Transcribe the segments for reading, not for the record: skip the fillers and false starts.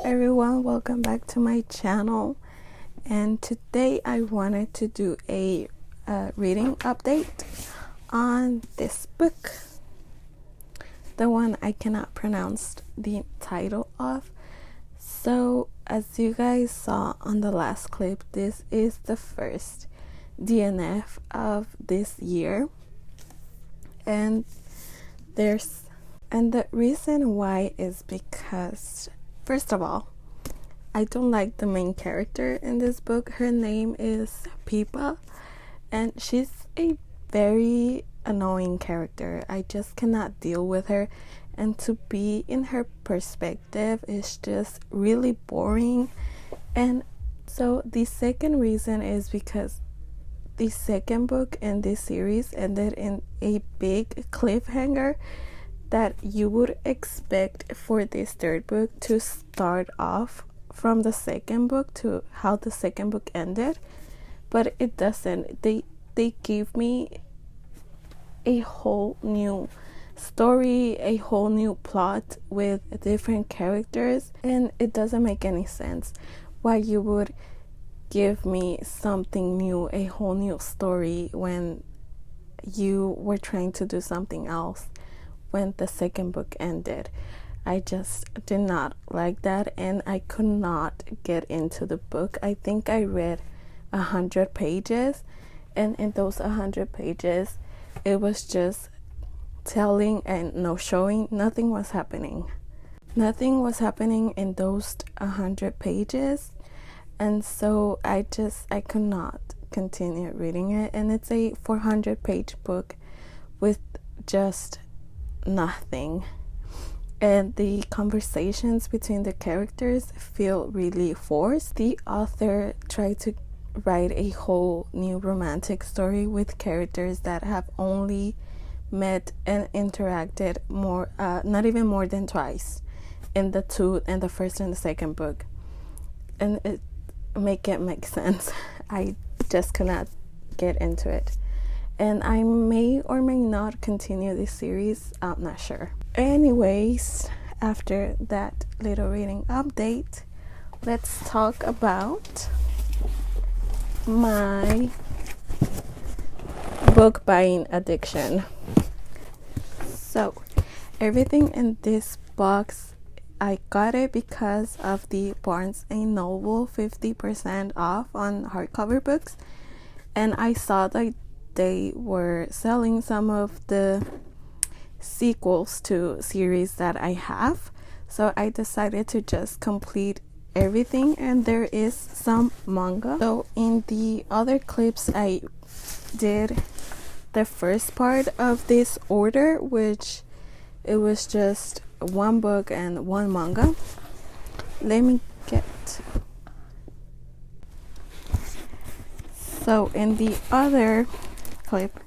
everyone, welcome back to my channel, and today I wanted to do a reading update on this book, the one I cannot pronounce the title of. So as you guys saw on the last clip, this is the first DNF of this year, and the reason why is because, first of all, I don't like the main character in this book. Her name is Pipa, and she's a very annoying character. I just cannot deal with her, and to be in her perspective is just really boring. And so the second reason is because the second book in this series ended in a big cliffhanger that you would expect for this third book to start off from the second book to how the second book ended, but it doesn't. They gave me a whole new story, a whole new plot with different characters, and it doesn't make any sense why you would give me something new, a whole new story, when you were trying to do something else when the second book ended. I just did not like that, and I could not get into the book. I think I read 100 pages, and in those 100 pages it was just telling and no showing. Nothing was happening in those 100 pages, and so I could not continue reading it. And it's a 400-page book with just nothing, and the conversations between the characters feel really forced. The author tried to write a whole new romantic story with characters that have only met and interacted not even more than twice in the first and the second book, and it make sense. I just cannot get into it, and I may or may not continue this series. I'm not sure. Anyways, after that little reading update, let's talk about my book buying addiction. So everything in this box, I got it because of the Barnes & Noble 50% off on hardcover books, and I saw that they were selling some of the sequels to series that I have, so I decided to just complete everything. And there is some manga. So in the other clips I did the first part of this order, which it was just one book and one manga. Let me get. So in the other clip,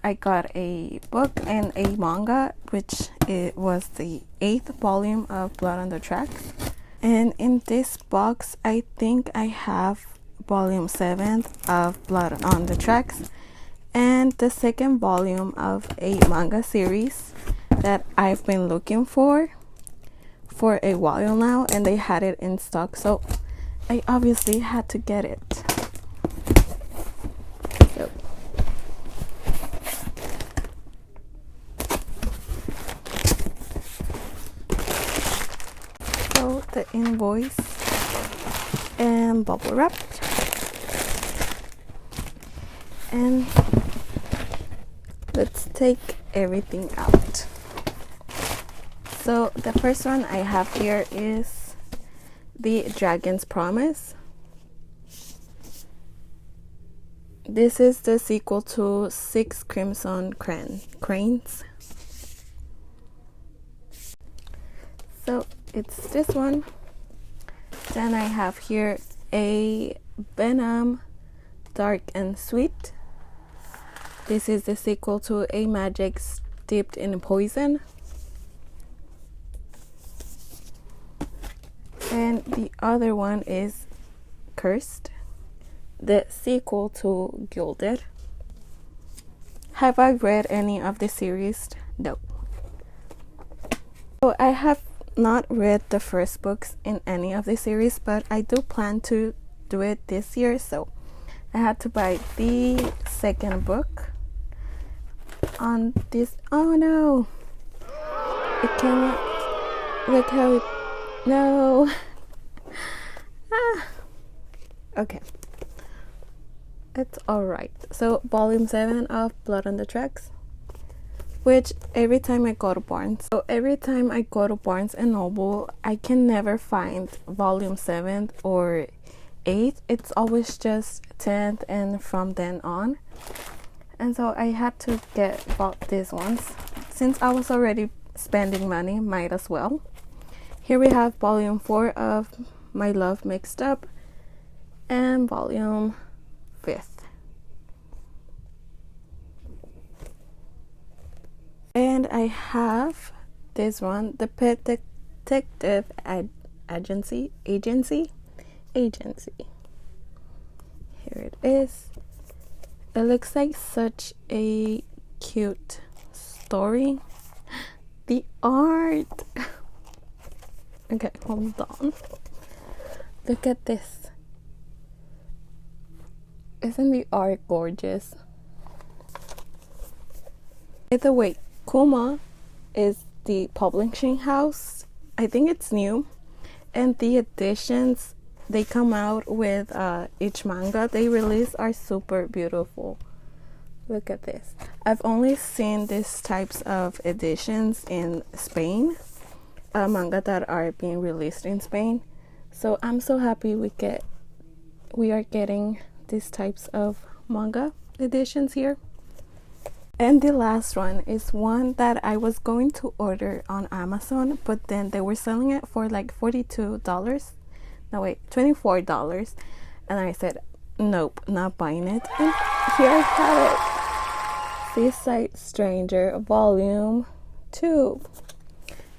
I got a book and a manga, which it was the 8th volume of Blood on the Tracks. And in this box, I think I have volume 7 of Blood on the Tracks and the second volume of a manga series that I've been looking for a while now, and they had it in stock, so I obviously had to get it. So the invoice and bubble wrap, and let's take everything out. So the first one I have here is The Dragon's Promise. This is the sequel to Six Crimson Cranes. So it's this one. Then I have here a Venom Dark and Sweet. This is the sequel to A Magic Steeped in Poison. And the other one is Cursed, the sequel to Gilded. Have I read any of the series? No. So I have not read the first books in any of the series, but I do plan to do it this year, so I had to buy the second book on this. Oh no, it cannot. Look how it. No. Okay, it's alright. So volume 7 of Blood on the Tracks, which every time I go to Barnes and Noble, I can never find volume 7 or 8. It's always just 10th and from then on. And so I had to get bought these ones. Since I was already spending money, might as well. Here we have volume 4 of My Love Mixed Up and volume 5th. And I have this one, the Pet Detective Agency. Here it is. It looks like such a cute story. The art. Okay, hold on. Look at this. Isn't the art gorgeous? By the way, Kuma is the publishing house. I think it's new. And the editions they come out with each manga they release are super beautiful. Look at this. I've only seen these types of editions in Spain, manga that are being released in Spain. So I'm so happy we are getting these types of manga editions here. And the last one is one that I was going to order on Amazon, but then they were selling it for like $42. No wait, $24. And I said, nope, not buying it. And here I have it. Seaside Stranger Volume 2.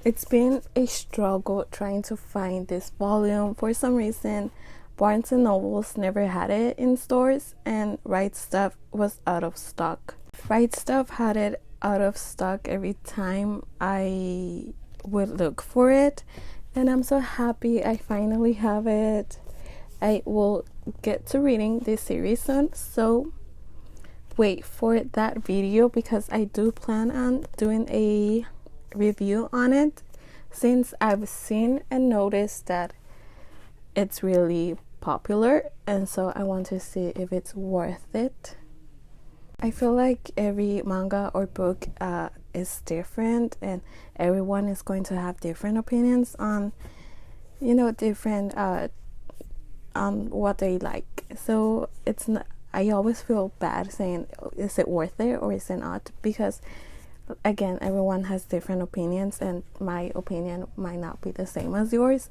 It's been a struggle trying to find this volume. For some reason, Barnes and Nobles never had it in stores, and Right Stuff was out of stock. Right Stuff had it out of stock every time I would look for it, and I'm so happy I finally have it. I will get to reading this series soon, so wait for that video because I do plan on doing a review on it, since I've seen and noticed that it's really popular, and so I want to see if it's worth it. I feel like every manga or book is different, and everyone is going to have different opinions on, different on what they like. So it's not. I always feel bad saying, is it worth it or is it not? Because again, everyone has different opinions, and my opinion might not be the same as yours.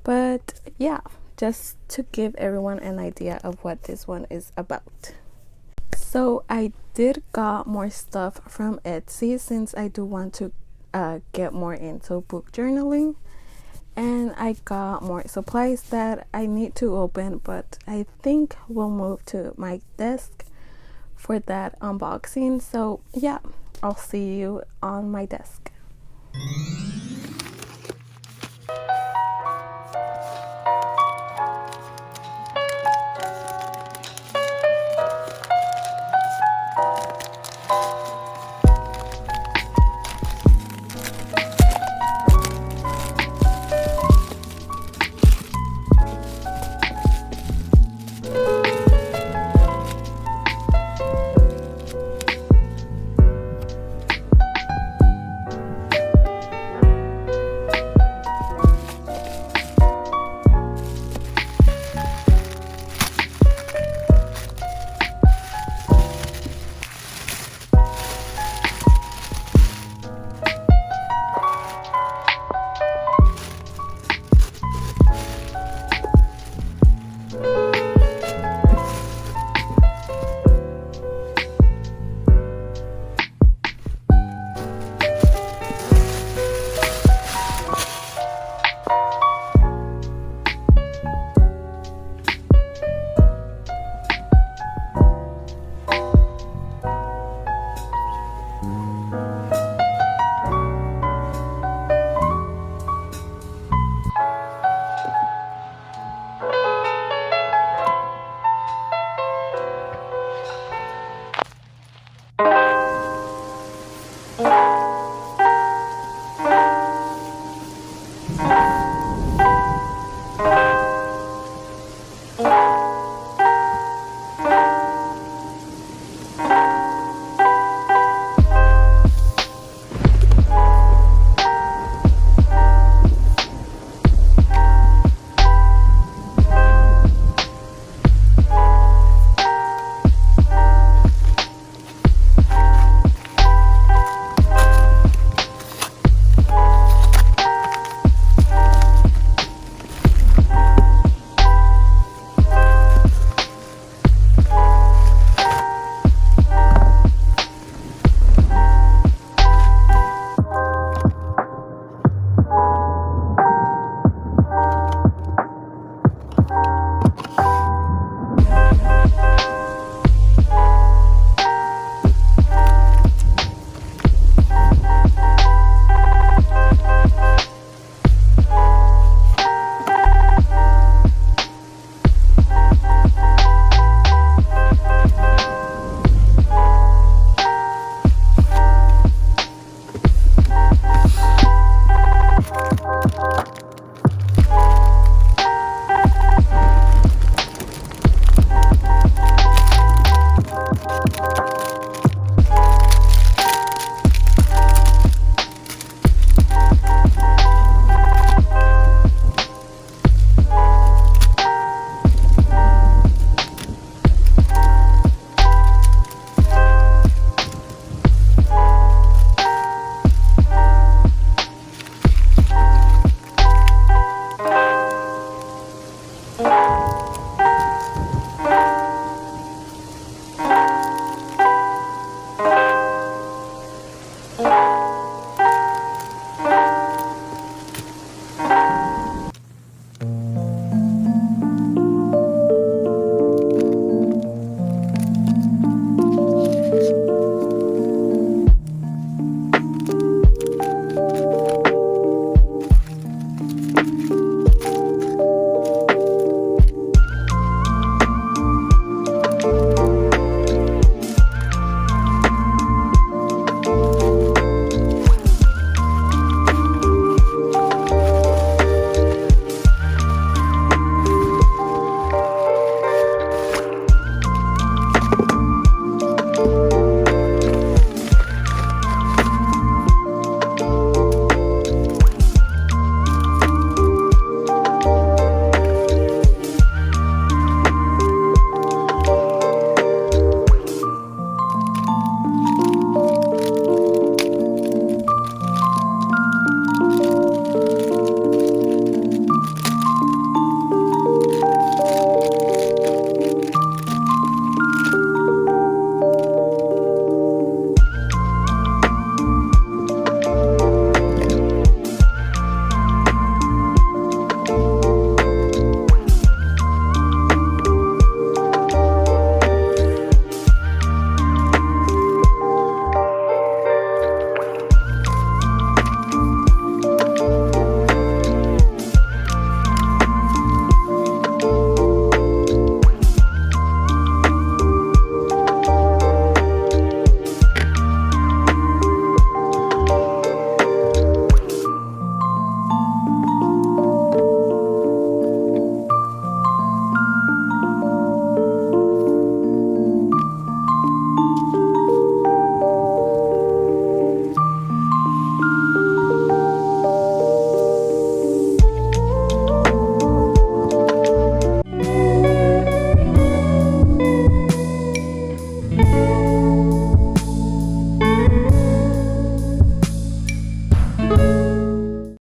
But yeah, just to give everyone an idea of what this one is about. So I did got more stuff from Etsy, since I do want to get more into book journaling, and I got more supplies that I need to open, but I think we'll move to my desk for that unboxing. So yeah, I'll see you on my desk.